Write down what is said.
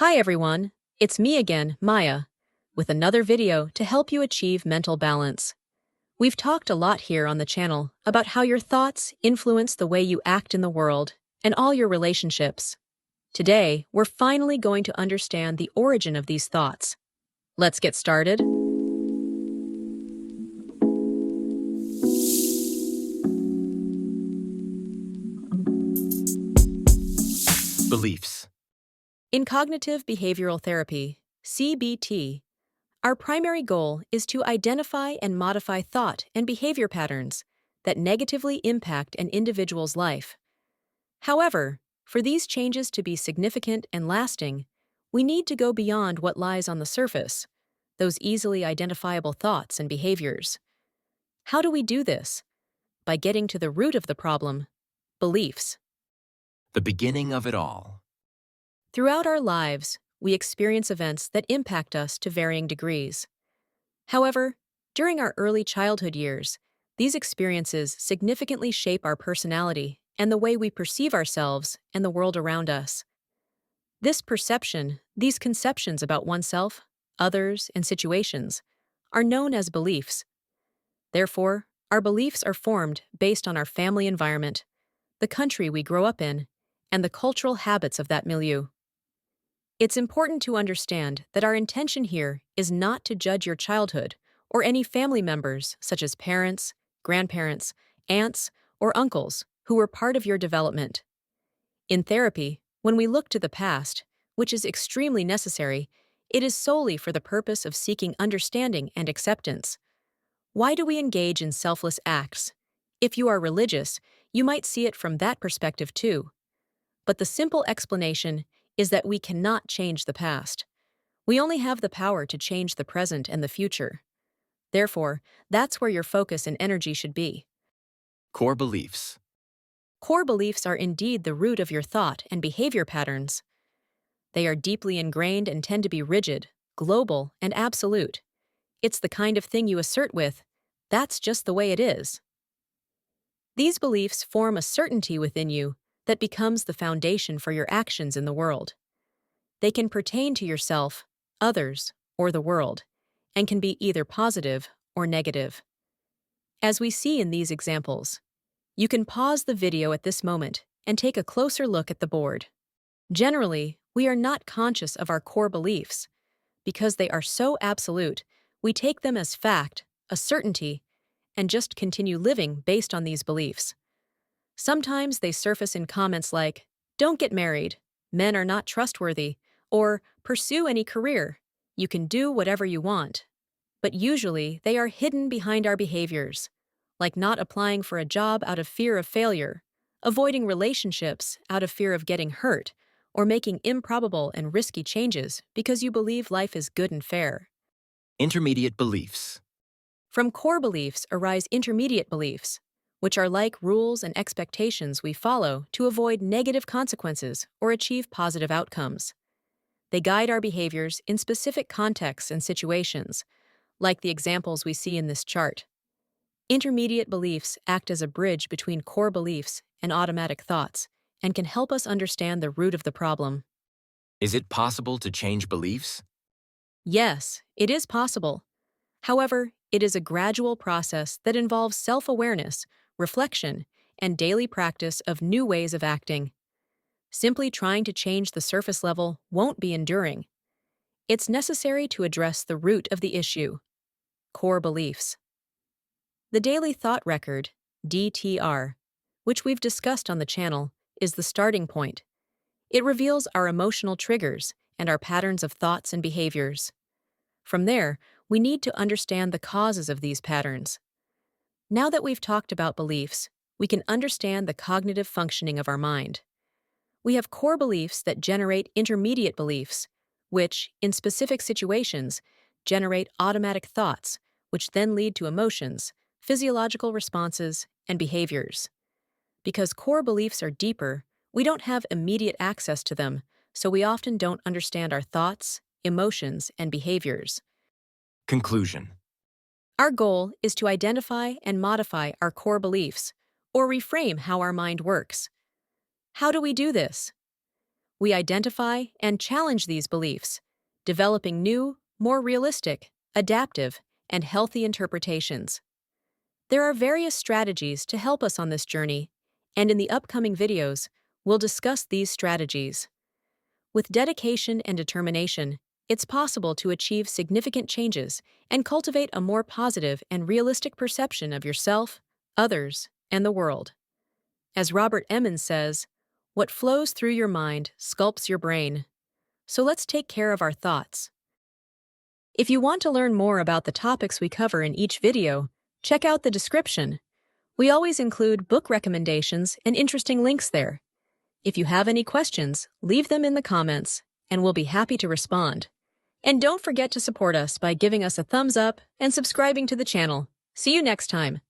Hi everyone, it's me again, Maya, with another video to help you achieve mental balance. We've talked a lot here on the channel about how your thoughts influence the way you act in the world and all your relationships. Today, we're finally going to understand the origin of these thoughts. Let's get started. Beliefs. In cognitive behavioral therapy, CBT, our primary goal is to identify and modify thought and behavior patterns that negatively impact an individual's life. However, for these changes to be significant and lasting, we need to go beyond what lies on the surface, those easily identifiable thoughts and behaviors. How do we do this? By getting to the root of the problem, beliefs. The beginning of it all. Throughout our lives, we experience events that impact us to varying degrees. However, during our early childhood years, these experiences significantly shape our personality and the way we perceive ourselves and the world around us. This perception, these conceptions about oneself, others, and situations, are known as beliefs. Therefore, our beliefs are formed based on our family environment, the country we grow up in, and the cultural habits of that milieu. It's important to understand that our intention here is not to judge your childhood or any family members such as parents, grandparents, aunts, or uncles who were part of your development. In therapy, when we look to the past, which is extremely necessary, it is solely for the purpose of seeking understanding and acceptance. Why do we engage in selfless acts? If you are religious, you might see it from that perspective too. But the simple explanation is that we cannot change the past. We only have the power to change the present and the future. Therefore, that's where your focus and energy should be. Core beliefs. Core beliefs are indeed the root of your thought and behavior patterns. They are deeply ingrained and tend to be rigid, global, and absolute. It's the kind of thing you assert with, "That's just the way it is." These beliefs form a certainty within you that becomes the foundation for your actions in the world. They can pertain to yourself, others, or the world, and can be either positive or negative. As we see in these examples, you can pause the video at this moment and take a closer look at the board. Generally, we are not conscious of our core beliefs. Because they are so absolute, we take them as fact, a certainty, and just continue living based on these beliefs. Sometimes they surface in comments like, "Don't get married," "Men are not trustworthy," or "Pursue any career," "You can do whatever you want." But usually they are hidden behind our behaviors, like not applying for a job out of fear of failure, avoiding relationships out of fear of getting hurt, or making improbable and risky changes because you believe life is good and fair. Intermediate beliefs. From core beliefs arise intermediate beliefs, which are like rules and expectations we follow to avoid negative consequences or achieve positive outcomes. They guide our behaviors in specific contexts and situations, like the examples we see in this chart. Intermediate beliefs act as a bridge between core beliefs and automatic thoughts and can help us understand the root of the problem. Is it possible to change beliefs? Yes, it is possible. However, it is a gradual process that involves self-awareness, reflection, and daily practice of new ways of acting. Simply trying to change the surface level won't be enduring. It's necessary to address the root of the issue: core beliefs. The Daily Thought Record, DTR, which we've discussed on the channel, is the starting point. It reveals our emotional triggers and our patterns of thoughts and behaviors. From there, we need to understand the causes of these patterns. Now that we've talked about beliefs, we can understand the cognitive functioning of our mind. We have core beliefs that generate intermediate beliefs, which, in specific situations, generate automatic thoughts, which then lead to emotions, physiological responses, and behaviors. Because core beliefs are deeper, we don't have immediate access to them, so we often don't understand our thoughts, emotions, and behaviors. Conclusion. Our goal is to identify and modify our core beliefs, or reframe how our mind works. How do we do this? we identify and challenge these beliefs, developing new, more realistic, adaptive, and healthy interpretations. There are various strategies to help us on this journey, and in the upcoming videos, we'll discuss these strategies. With dedication and determination, it's possible to achieve significant changes and cultivate a more positive and realistic perception of yourself, others, and the world. As Robert Emmons says, "What flows through your mind sculpts your brain." So let's take care of our thoughts. If you want to learn more about the topics we cover in each video, check out the description. We always include book recommendations and interesting links there. If you have any questions, leave them in the comments, and we'll be happy to respond. And don't forget to support us by giving us a thumbs up and subscribing to the channel. See you next time.